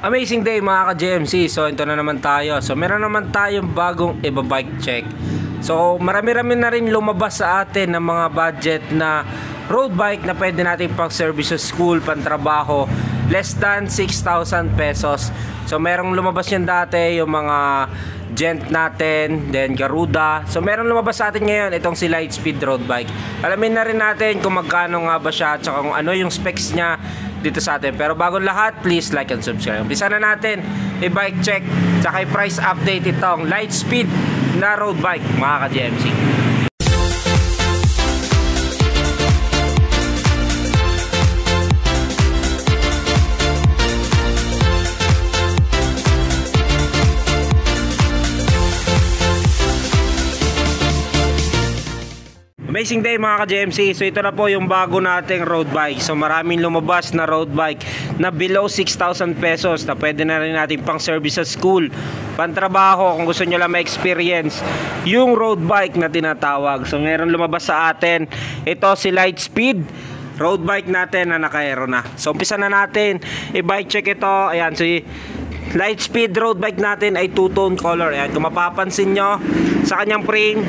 Amazing day mga ka-JMC. So ito na naman tayo. So meron naman tayong bagong bike check. So marami-rami na rin lumabas sa atin ng mga budget na road bike na pwede natin pang service sa school, pantrabaho, less than 6,000 pesos. So merong lumabas yan dati, yung mga Gent natin, then Garuda. So meron lumabas sa atin ngayon itong si Lightspeed road bike. Alamin na rin natin kung magkano nga ba siya at saka kung ano yung specs niya dito sa atin. Pero bago lahat, please like and subscribe. Umpisa na natin i-bike check tsaka i-price update itong Lightspeed na road bike mga ka-JMC. Amazing day mga ka-JMC. So ito na po yung bago nating road bike. So maraming lumabas na road bike na below 6,000 pesos na pwede na rin natin pang service sa school, pantrabaho, kung gusto nyo lang ma-experience yung road bike na tinatawag. So meron lumabas sa atin ito si Lightspeed road bike natin na naka-aero na. So umpisa na natin i-bike check ito. Ayan, si Lightspeed road bike natin ay two-tone color. Ayan, kung mapapansin nyo sa kanyang frame,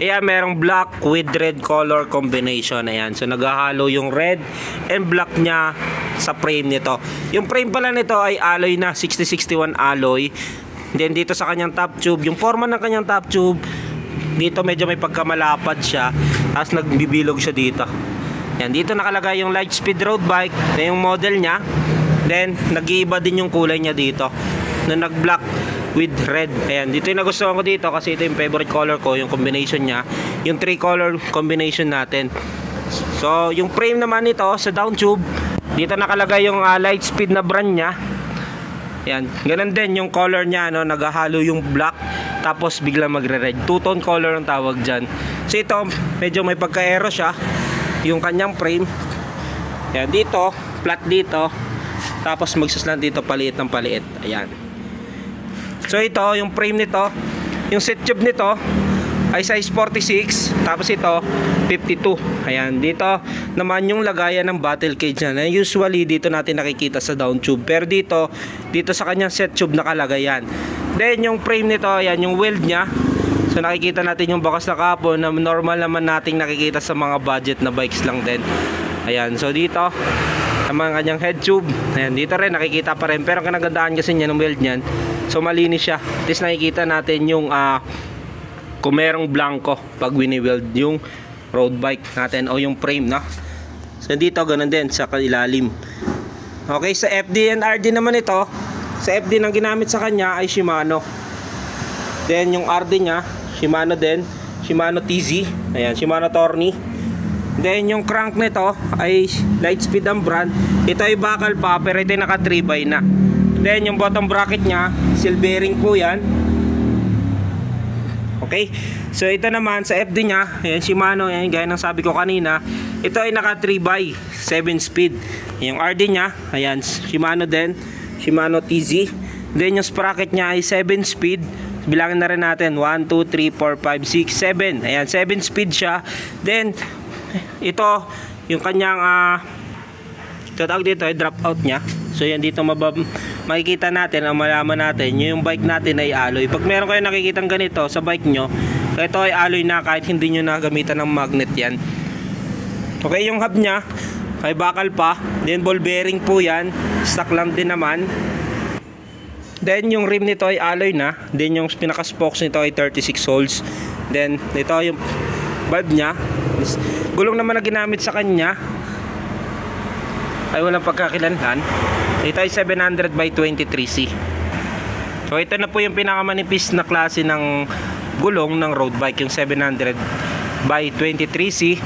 ayan, merong black with red color combination. Ayan, so naghahalo yung red and black niya sa frame nito. Yung frame pala nito ay alloy na, 6061 alloy. Then dito sa kanyang top tube, yung forma ng kanyang top tube, dito medyo may pagkamalapad siya, tapos nagbibilog siya dito. Ayan, dito nakalagay yung Lightspeed road bike na yung model niya. Then nag-iiba din yung kulay niya dito na nag-black with red. Ayan, dito yung nagustuhan ko dito kasi ito yung favorite color ko, yung combination niya, yung 3 color combination natin. So yung frame naman nito sa down tube, dito nakalagay yung Lightspeed na brand niya. Ayan, ganun din yung color niya, no? Naghahalo yung black tapos biglang magre-red, two-tone color ang tawag dyan. So ito medyo may pagka-aero siya yung kanyang frame. Ayan, dito flat dito, tapos magsaslant dito paliit ng paliit. Ayan. So ito, yung frame nito, yung set tube nito ay size 46, tapos ito 52. Ayan, dito naman yung lagayan ng battle cage na usually dito natin nakikita sa down tube, pero dito sa kanyang set tube nakalagay yan. Then yung frame nito, ayan yung weld nya. So nakikita natin yung bakas na kapon na normal naman nating nakikita sa mga budget na bikes lang din. Ayan, so dito naman kanyang head tube. Ayan, dito rin nakikita pa rin, pero kanagandaan kasi niya ng weld niyan, so malinis siya. At least nakikita natin yung kung merong blanco pag wini-weld yung road bike natin o yung frame, no? So dito ganun din sa ilalim. Okay, sa FD and RD naman ito, sa FD nang ginamit sa kanya ay Shimano. Then yung RD nya Shimano din, Shimano TZ. Ayan, Shimano Tourney. Then yung crank nito ay Lightspeed ang brand. Ito ay bakal pa, pero ito ay naka 3x na. Then yung bottom bracket nya, seal bearing po yan. Okay, so ito naman sa FD nya, ayan, Shimano, ayan, gaya ng sabi ko kanina, ito ay naka 3x7 speed. Yung RD nya, ayan, Shimano din, Shimano TZ. Then yung sprocket nya ay 7 speed. Bilangin na rin natin, 1, 2, 3, 4, 5, 6, 7. Ayan, 7 speed siya. Then ito yung kanyang tawag dito ay drop out nya. So yan dito makikita natin o malaman natin yung bike natin ay alloy. Pag meron kayo nakikitang ganito sa bike nyo, ito ay alloy na kahit hindi nyo nagamitan ng magnet yan. Okay, yung hub nya ay bakal pa. Then ball bearing po yan, stock lang din naman. Then yung rim nito ay alloy na. Then yung pinaka spokes nito ay 36 holes. Then ito yung valve nya, gulong naman na ginamit sa kanya ay walang pagkakilanlan. Ito ay 700 by 23C. So ito na po yung pinakamanipis na klase ng gulong ng road bike, yung 700 by 23C.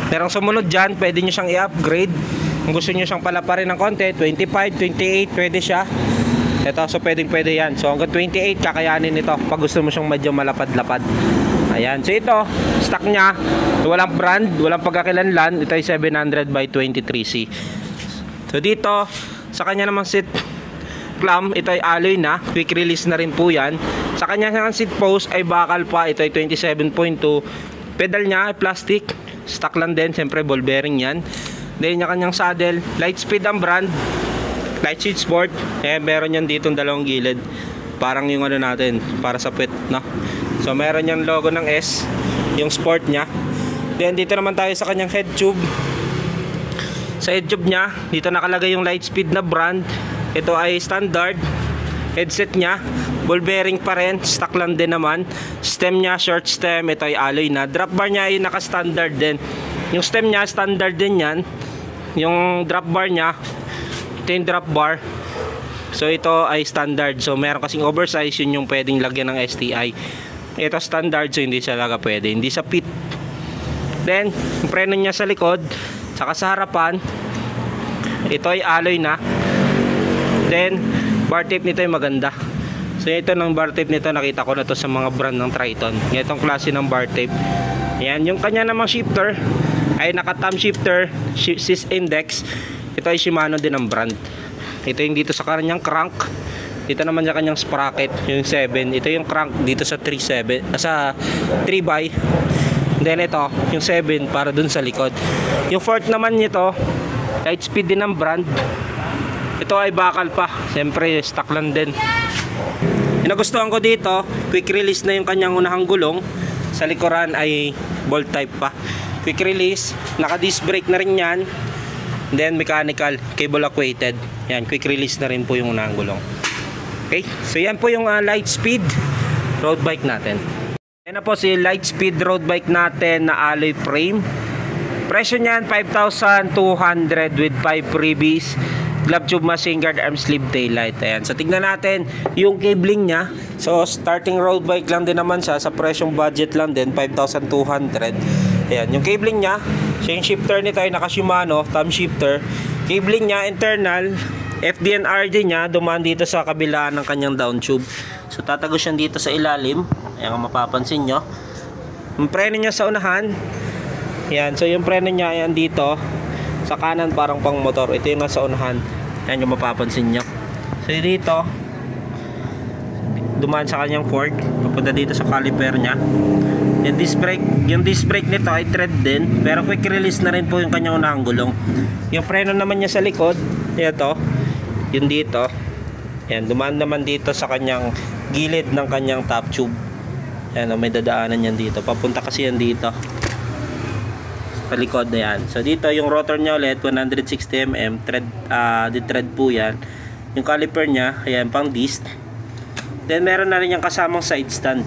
Pero sumunod dyan, pwede nyo siyang i-upgrade kung gusto nyo siyang palaparin ng konti. 25, 28 pwede siya. Ito, so pwede yan. So hanggang 28 kakayanin ito pag gusto mo siyang medyo malapad-lapad. Ayan, so ito stock nya, walang brand, walang pagkakilanlan. Ito ay 700 by 23C. So dito sa kanya namang seat clamp, ito ay alloy na, quick release na rin po yan. Sa kanya namang seat post ay bakal pa, ito ay 27.2. Pedal nya ay plastic, stock lang din, siyempre ball bearing yan. Then yung kanyang saddle, Lightspeed ang brand. Lightspeed Sport. Meron yan dito dalawang gilid. Parang yung ano natin, para sa pet, no? So meron yung logo ng S, yung Sport nya. Then dito naman tayo sa kanyang head tube. Sa head tube nya, dito nakalagay yung Lightspeed na brand. Ito ay standard. Headset nya, ball bearing pa rin, stock lang din naman. Stem nya, short stem, ito ay alloy na. Drop bar nya ay naka-standard din. Yung stem nya, standard din yan. Yung drop bar nya, ito yung drop bar. So ito ay standard. So meron kasing oversize, yun yung pwedeng lagyan ng STI. Ito standard, so hindi siya talaga pwede. Hindi sa pit. Then, yung preno nya sa likod, saka sa harapan, ito ay alloy na. Then, bar tape nito ay maganda. So ito ng bar tape nito, nakita ko na to sa mga brand ng Triton. Itong klase ng bar tape. Ayan, yung kanya namang shifter ay naka-thumb shifter, sys index. Ito ay Shimano din ang brand. Ito yung dito sa kanyang crank. Dito naman sa kanyang sprocket, yung 7. Ito yung crank dito sa 3.7, sa 3x. Then ito, yung 7 para dun sa likod. Yung fourth naman nito, Lightspeed din ang brand. Ito ay bakal pa. Siyempre, stock lang din. Yung nagustuhan ko dito, quick release na yung kanyang unahang gulong. Sa likuran ay bolt type pa. Quick release, naka disc brake na rin yan. Then mechanical, cable acquainted. Yan, quick release na rin po yung unahang gulong. Okay, so yan po yung Lightspeed road bike natin. Yan na po si Lightspeed road bike natin na alloy frame. Presyo niyan 5,200 with 5 freebies. Glove tube, machine guard, arm sleeve, taillight. Ayan. So tignan natin yung cabling niya. So starting road bike lang din naman siya, sa presyong budget lang din 5,200. Ayan, yung cabling niya, siya yung shifter nito ay naka Shimano, thumb shifter. Cabling niya internal, FDNRD niya, dumaan dito sa kabilaan ng kanyang down tube. So tatagos siya dito sa ilalim. Ayan, mapapansin nyo. Yung preno niya sa unahan. Ayan, so yung preno niya ayan dito. Sa kanan parang pang motor. Ito yung nasa unahan. Ayan yung mapapansin nyo. So dito, dumaan sa kanyang fork. Papunta dito sa caliper niya. Yung disc brake nito ay thread din, pero quick release na rin po yung kanyang unahang gulong. Yung preno naman niya sa likod, ito, yung dito. Yan, dumaan naman dito sa kanyang gilid ng kanyang top tube. Yan, may dadaanan yan dito. Papunta kasi yan dito. Sa likod na yan. So dito yung rotor niya ulit 160mm thread, thread po yan. Yung caliper niya, ayan, pang disc. Then meron na rin yung kasamang side stand.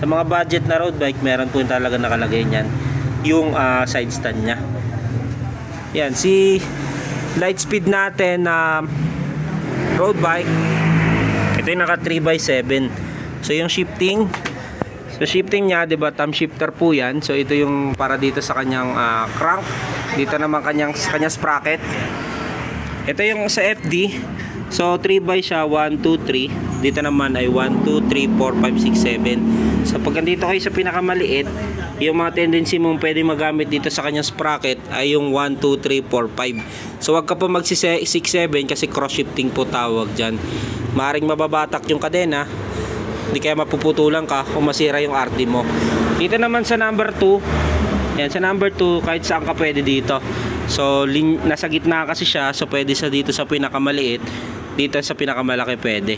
Sa mga budget na road bike, meron po yung talaga nakalagay niyan yung side stand nya. Yan, si Lightspeed natin na road bike, ito yung naka 3x7. So yung shifting, so shifting nya, diba, thumb shifter po yan. So ito yung para dito sa kanyang crank. Dito naman kanyang sprocket. Ito yung sa FD. So 3x siya, 1, 2, 3. Dito naman ay 1, 2, 3, 4, 5, 6, 7. So pag dito kayo sa pinakamaliit, yung mga tendency mong pwede magamit dito sa kanyang sprocket ay yung 1, 2, 3, 4, 5. So wag ka pa mag 6, 7 kasi cross shifting po tawag dyan. Maaring mababatak yung kadena, hindi kaya mapuputulan ka kung masira yung RD mo. Dito naman sa number 2, yan, sa number 2 kahit saan ka pwede dito. So nasa gitna kasi siya, so pwede sa dito sa pinakamaliit, dito sa pinakamalaki pwede.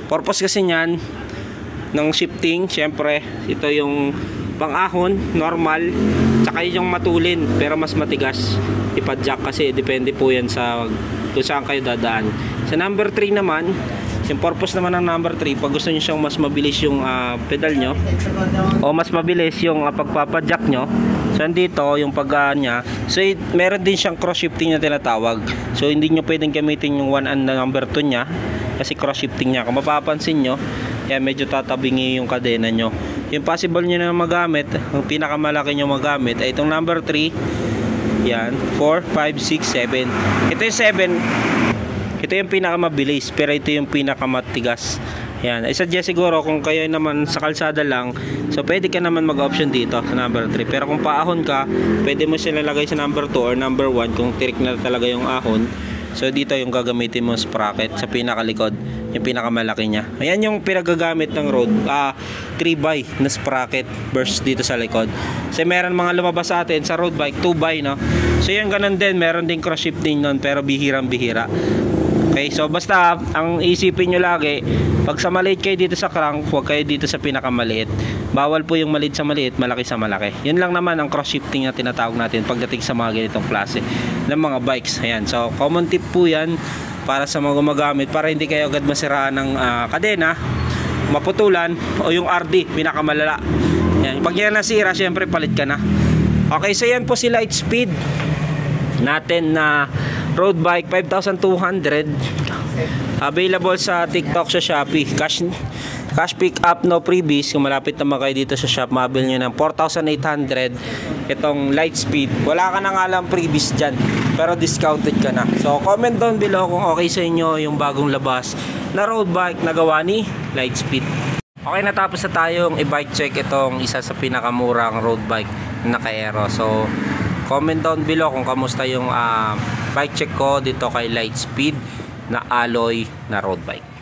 Purpose kasi niyan ng shifting, syempre ito yung pang-ahon, normal, tsaka yung matulin pero mas matigas ipadjak kasi depende po yan sa kung saan kayo dadaan. Sa number 3 naman, yung purpose naman ng number 3, pag gusto nyo siyang mas mabilis yung pedal nyo o mas mabilis yung pagpapadjak nyo, so andito yung paggaan nya. So meron din siyang cross shifting na tinatawag. So hindi nyo pwedeng gamitin yung 1 and number 2 nya kasi cross shifting nya. Kung mapapansin nyo, yan, medyo tatabingi yung kadena nyo. Yung possible nyo na magamit, ang pinakamalaki nyo magamit ay itong number 3. Yan, 4, 5, 6, 7. Ito yung 7. Ito yung pinakamabilis, pero ito yung pinakamatigas. Yan, isa dyan siguro kung kayo naman sa kalsada lang, so pwede ka naman mag-option dito sa number 3. Pero kung paahon ka, pwede mo sila lagay sa number 2 or number 1 kung tirik na talaga yung ahon. So dito yung gagamitin mo sprocket sa pinakalikod, yung pinakamalaki niya. Ayan yung pinagagamit ng road 3x na sprocket burst dito sa likod. So meron mga lumabas sa atin sa road bike 2x, no. So yung ganun din, meron din cross shifting nun pero bihirang bihira. Okay, so basta ang isipin nyo lagi, pag sa maliit kayo dito sa crank, huwag kayo dito sa pinakamaliit. Bawal po yung maliit sa maliit, malaki sa malaki. Yun lang naman ang cross shifting na tinatawag natin pagdating sa mga ganitong klase ng mga bikes. Ayan, so common tip po yan para sa mga gumagamit, para hindi kayo agad masiraan ng kadena, maputulan, o yung RD, pinakamalala. Ayan, pag yan nasira, syempre palit ka na. Okay, so yan po si Lightspeed natin na road bike, 5,200. Available sa TikTok, sa Shopee. Cash pick up, no freebies. Kung malapit naman kayo dito sa shop, mabil nyo ng 4,800 itong Lightspeed. Wala ka na nga lang freebies dyan, pero discounted ka na. So comment down below kung okay sa inyo yung bagong labas na road bike na gawa ni Lightspeed. Okay, natapos na tayong i-bike check itong isa sa pinakamurang road bike na naka-aero. So comment down below kung kamusta yung bike check ko dito kay Lightspeed na alloy na road bike.